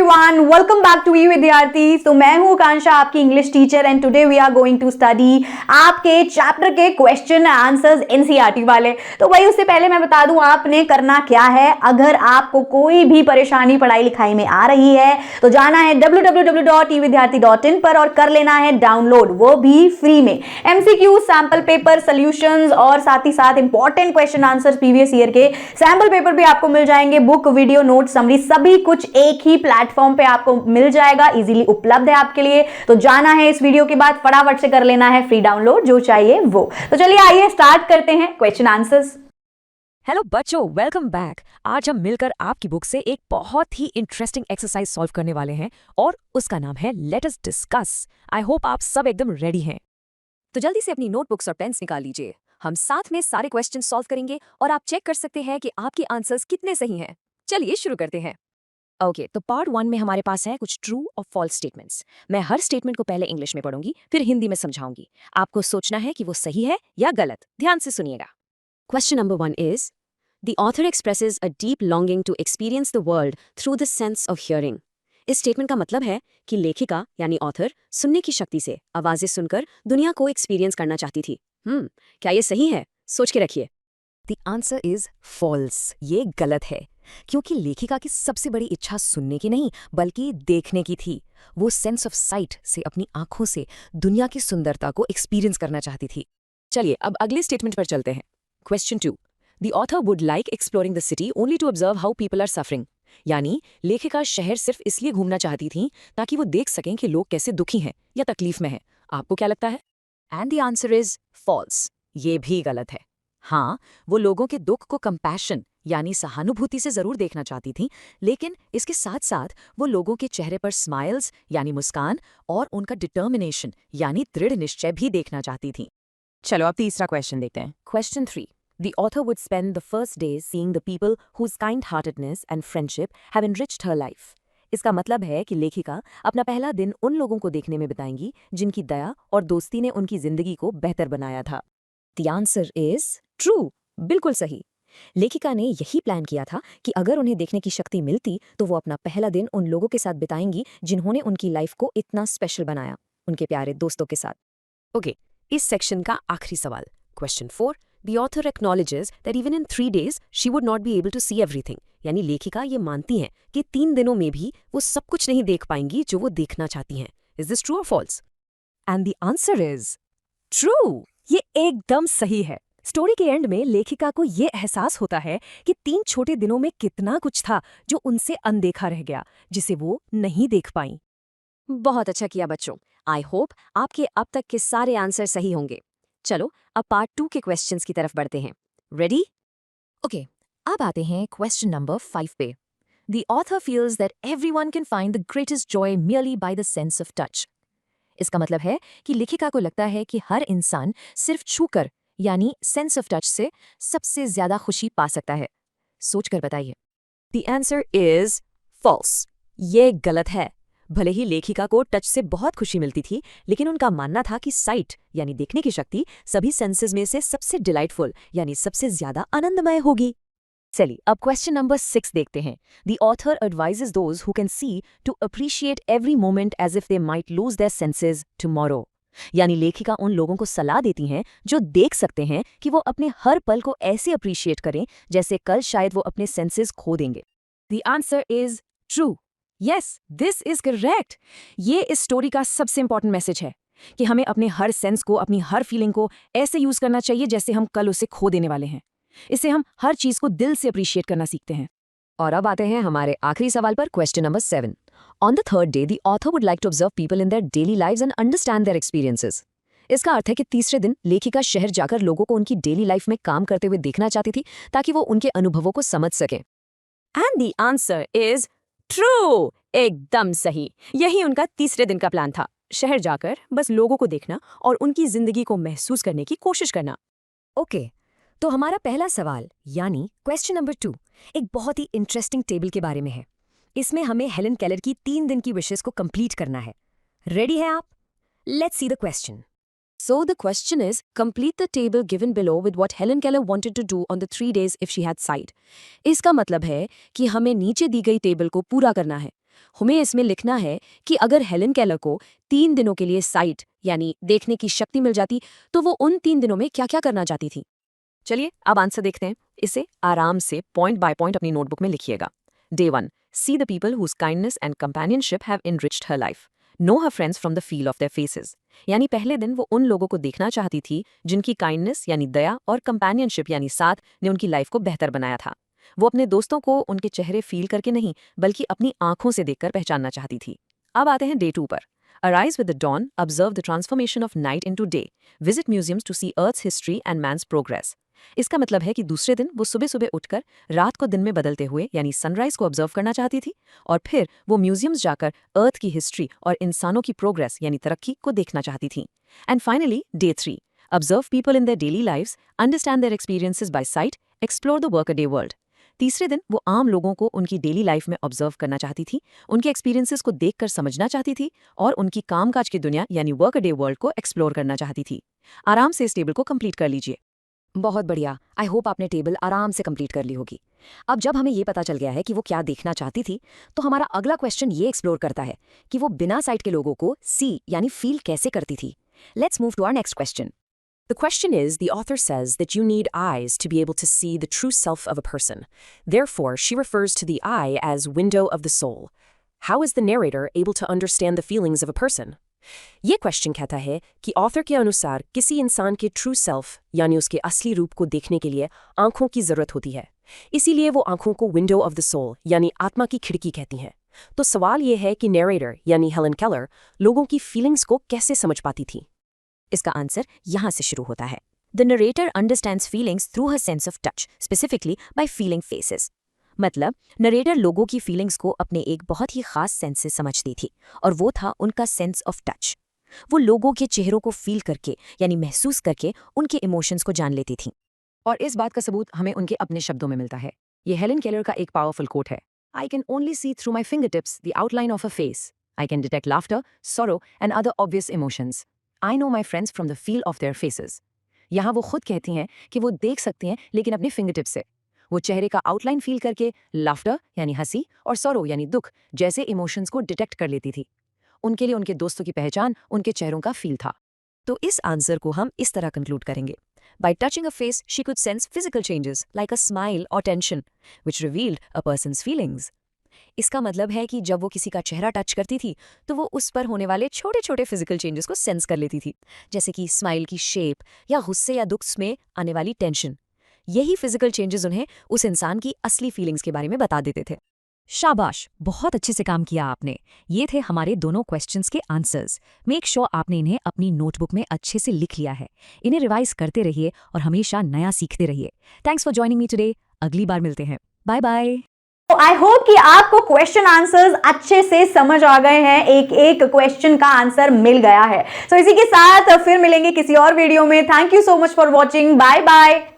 Everyone, welcome back to E Vidyarthi. तो मैं हूं कांशा, आपकी English teacher, and today we are going to study आपके चैप्टर के क्वेश्चन आंसर्स एनसीईआरटी वाले। तो भाई उससे पहले मैं बता दूं आपने करना क्या है। अगर आपको कोई भी परेशानी पढ़ाई लिखाई में आ रही है तो जाना है www.evidyarthi.in पर और कर लेना है डाउनलोड, वो भी फ्री में, एमसीक्यू, सैंपल पेपर, सॉल्यूशंस और साथ ही साथ important question answers previous year के सैंपल पेपर भी आपको मिल जाएंगे। बुक, वीडियो, नोट, समरी सभी कुछ एक ही प्लेटफॉर्म पे आपको मिल जाएगा, इजीली उपलब्ध है आपके लिए। तो जाना है इस वीडियो के बाद फटाफट से कर लेना है फ्री डाउनलोड जो चाहिए वो। तो चलिए आइए स्टार्ट करते हैं क्वेश्चन आंसर्स। हेलो बच्चों, वेलकम बैक। आज हम मिलकर आपकी बुक से एक बहुत ही इंटरेस्टिंग एक्सरसाइज सॉल्व करने वाले हैं और उसका नाम है let us discuss. I hope आप सब एकदम रेडी हैं। तो जल्दी से अपनी नोटबुक्स और पेन्स निकाल लीजिए। हम साथ में सारे क्वेश्चन सॉल्व करेंगे और आप चेक कर सकते हैं कि आपके आंसर्स कितने सही हैं। चलिए शुरू करते हैं। ओके, तो पार्ट 1 में हमारे पास है कुछ ट्रू और फॉल्स स्टेटमेंट्स। मैं हर स्टेटमेंट को पहले इंग्लिश में पढ़ूंगी, फिर हिंदी में समझाऊंगी। आपको सोचना है कि वो सही है या गलत। ध्यान से सुनिएगा। Question number 1 is The author expresses a deep longing to experience the world through the sense of hearing. इस स्टेटमेंट का मतलब है कि लेखिका यानी ऑथर सुनने की शक्ति से आवाजें सुनकर दुनिया को एक्सपीरियंस करना चाहती थी। क्या ये सही है? सोच के रखिए। The answer is false. ये गलत है, क्योंकि लेखिका की सबसे बड़ी इच्छा सुनने की नहीं बल्कि देखने की थी। वो सेंस ऑफ साइट से अपनी आंखों से दुनिया की सुंदरता को एक्सपीरियंस करना चाहती थी। चलिए अब अगले स्टेटमेंट पर चलते हैं। Question 2, The author would like exploring the city only to observe how people are suffering. यानी लेखिका शहर सिर्फ इसलिए घूमना चाहती थी ताकि वो देख सकें कि लोग कैसे दुखी हैं या तकलीफ में हैं। आपको क्या लगता है? And the answer is false. ये भी गलत है। हाँ, वो लोगों के दुख को कंपैशन यानी सहानुभूति से जरूर देखना चाहती थी, लेकिन इसके साथ साथ वो लोगों के चेहरे पर स्माइल्स यानी मुस्कान और उनका डिटर्मिनेशन यानी दृढ़ निश्चय भी देखना चाहती थी। चलो अब तीसरा क्वेश्चन देखते हैं। Question 3, The author would spend the first days seeing the people whose kind-heartedness and friendship have enriched her life. इसका मतलब है कि लेखिका अपना पहला दिन उन लोगों को देखने में बिताएंगी जिनकी दया और दोस्ती ने उनकी जिंदगी को बेहतर बनाया था। The answer is true. बिल्कुल सही। लेखिका ने यही प्लान किया था कि अगर उन्हें देखने की शक्ति मिलती तो वो अपना पहला दिन उन लोगों के साथ बिताएंगी जिन्होंने उनकी लाइफ को इतना स्पेशल बनाया, उनके प्यारे दोस्तों के साथ। ओके, इस सेक्शन का आखिरी सवाल। Question 4, The author acknowledges that even in 3 days she would not be able to see everything. यानी लेखिका ये मानती हैं कि 3 दिनों में भी वो सब कुछ नहीं देख पाएंगी जो वो देखना चाहती हैं। Is this true or false? And the answer is true. ये एकदम सही है। स्टोरी के एंड में लेखिका को ये एहसास होता है कि 3 छोटे दिनों में कितना कुछ था जो उनसे अनदेखा रह गया, जिसे वो नहीं देख पाई। बहुत अच्छा किया बच्चों। आई होप आपके अब तक के सारे आंसर सही होंगे। चलो अब पार्ट 2 के क्वेश्चंस की तरफ बढ़ते हैं। रेडी? ओके, अब आते हैं क्वेश्चन नंबर 5 पे। The author feels that everyone can find the greatest Joy merely by the sense of touch. इसका मतलब है कि लेखिका को लगता है कि हर इंसान सिर्फ छूकर यानी सेंस ऑफ टच से सबसे ज्यादा खुशी पा सकता है। सोचकर बताइए। The answer is false. ये गलत है। भले ही लेखिका को टच से बहुत खुशी मिलती थी, लेकिन उनका मानना था कि साइट यानी देखने की शक्ति सभी सेंसेस में से सबसे डिलाइटफुल यानी सबसे ज्यादा आनंदमय होगी। चलिए अब क्वेश्चन नंबर 6 देखते हैं। The author advises those who can see to appreciate every moment as if they might lose their senses tomorrow. यानी लेखिका उन लोगों को सलाह देती हैं जो देख सकते हैं कि वो अपने हर पल को ऐसे अप्रिशिएट करें जैसे कल शायद वो अपने सेंसेस खो देंगे। The answer is true. Yes, this is correct. ये इस स्टोरी का सबसे इंपॉर्टेंट मैसेज है कि हमें अपने हर सेंस को, अपनी हर फीलिंग को ऐसे यूज करना चाहिए जैसे हम कल उसे खो देने वाले हैं। इससे हम हर चीज को दिल से अप्रिशिएट करना सीखते हैं। और अब आते हैं हमारे आखिरी सवाल पर। Question number 7, on the third day the author would like to observe people in their daily lives and understand their experiences. इसका अर्थ है कि तीसरे दिन लेखिका शहर जाकर लोगों को उनकी डेली लाइफ में काम करते हुए देखना चाहती थी ताकि वो उनके अनुभवों को समझ सकें। And the answer is true. एकदम सही। यही उनका तीसरे दिन का प्लान था, शहर जाकर बस लोगों को देखना और उनकी जिंदगी को महसूस करने की कोशिश करना। ओके, तो हमारा पहला सवाल यानी क्वेश्चन नंबर 2 एक बहुत ही इंटरेस्टिंग टेबल के बारे में है। इसमें हमें हेलन केलर की 3 दिन की विशेस को कंप्लीट करना है। रेडी हैं आप? Let's see the question. So the question is, complete the table given below with what Helen Keller wanted to do on the 3 days if she had sight. इसका मतलब है कि हमें नीचे दी गई टेबल को पूरा करना है हमें इसमें लिखना है कि अगर हेलन केलर को 3 दिनों के लिए साइट यानी देखने की शक्ति मिल जाती तो वो उन 3 दिनों में क्या क्या करना चाहती थी। चलिए अब आंसर देखते हैं। इसे आराम से पॉइंट बाय पॉइंट अपनी नोटबुक में लिखिएगा। Day 1. See the people whose kindness and companionship have enriched her life. Know her friends from the feel of their faces. यानी पहले दिन वो उन लोगों को देखना चाहती थी जिनकी काइंडनेस यानी दया और कंपेनियनशिप यानी साथ ने उनकी लाइफ को बेहतर बनाया था। वो अपने दोस्तों को उनके चेहरे फील करके नहीं बल्कि अपनी आंखों से देखकर पहचानना चाहती थी। अब आते हैं Day 2 पर। Arise with the dawn, observe the transformation of night into day. Visit museums to see Earth's history and man's progress. इसका मतलब है कि दूसरे दिन वो सुबह सुबह उठकर रात को दिन में बदलते हुए यानी सनराइज को ऑब्जर्व करना चाहती थी और फिर वो म्यूजियम्स जाकर अर्थ की हिस्ट्री और इंसानों की प्रोग्रेस यानी तरक्की को देखना चाहती थी। And finally Day 3. Observe people in their daily lives, understand their experiences by sight, explore the work a day world. तीसरे दिन वो आम लोगों को उनकी डेली लाइफ में ऑब्जर्व करना चाहती थी, उनके एक्सपीरियंसेस को देखकर समझना चाहती थी और उनकी कामकाज की दुनिया यानी वर्क अ डे वर्ल्ड को एक्सप्लोर करना चाहती थी। आराम से इस टेबल को कंप्लीट कर लीजिए। बहुत बढ़िया। आई होप आपने टेबल आराम से कंप्लीट कर ली होगी। अब जब हमें ये पता चल गया है कि वो क्या देखना चाहती थी, तो हमारा अगला क्वेश्चन ये एक्सप्लोर करता है कि वो बिना साइट के लोगों को सी यानी फील कैसे करती थी। Let's move to our next question. The question is, the author says that you need eyes to be able to see the true self of a person. Therefore, she refers to the eye as window of the soul. How is the narrator able to understand the feelings of a person? ये question कहता है कि author के अनुसार किसी इंसान के true self यानी उसके असली रूप को देखने के लिए आंखों की जरूरत होती है। इसीलिए वो आंखों को विंडो ऑफ द सोल यानी आत्मा की खिड़की कहती हैं। तो सवाल ये है कि नरेटर यानी हेलन केलर लोगों की फीलिंग्स को कैसे समझ पाती थी। इसका आंसर यहाँ से शुरू होता है। The narrator understands feelings through her sense of touch, specifically by feeling faces. मतलब नरेटर लोगों की फीलिंग्स को अपने एक बहुत ही खास सेंस से समझती थी और वो था उनका सेंस ऑफ टच। वो लोगों के चेहरों को फील करके यानी महसूस करके उनके इमोशंस को जान लेती थी। और इस बात का सबूत हमें उनके अपने शब्दों में मिलता है। ये हेलन केलर का एक पावरफुल कोट है। I can only see through my finger tips the outline of a face. I can detect laughter, sorrow and other obvious emotions. I know my friends from the feel of their faces. यहाँ वो खुद कहती हैं कि वो देख सकती हैं लेकिन अपने फिंगर टिप्स से। वो चेहरे का आउटलाइन फील करके लाफ्टर यानी हंसी और सॉरो यानी दुख जैसे इमोशंस को डिटेक्ट कर लेती थी। उनके लिए उनके दोस्तों की पहचान उनके चेहरों का फील था। तो इस आंसर को हम इस तरह कंक्लूड करेंगे। By touching a face, she could sense physical changes like a smile or tension, which revealed a person's feelings. इसका मतलब है कि जब वो किसी का चेहरा टच करती थी तो वो उस पर होने वाले छोटे छोटे फिजिकल चेंजेस को सेंस कर लेती थी, जैसे कि स्माइल की शेप या गुस्से या दुख में आने वाली टेंशन। यही फिजिकल चेंजेस उन्हें उस इंसान की असली फीलिंग्स के बारे में बता देते थे। शाबाश, बहुत अच्छे से काम किया आपने। ये थे हमारे दोनों क्वेश्चंस के आंसर्स। मेक श्योर आपने इन्हें अपनी नोटबुक में अच्छे से लिख लिया है। इन्हें रिवाइज करते रहिए और हमेशा नया सीखते रहिए। Thanks for joining me today. अगली बार मिलते हैं। Bye bye. तो आई होप कि आपको क्वेश्चन आंसर्स अच्छे से समझ आ गए हैं, एक एक क्वेश्चन का आंसर मिल गया है। सो इसी के साथ फिर मिलेंगे किसी और वीडियो में। Thank you so much for watching. Bye bye.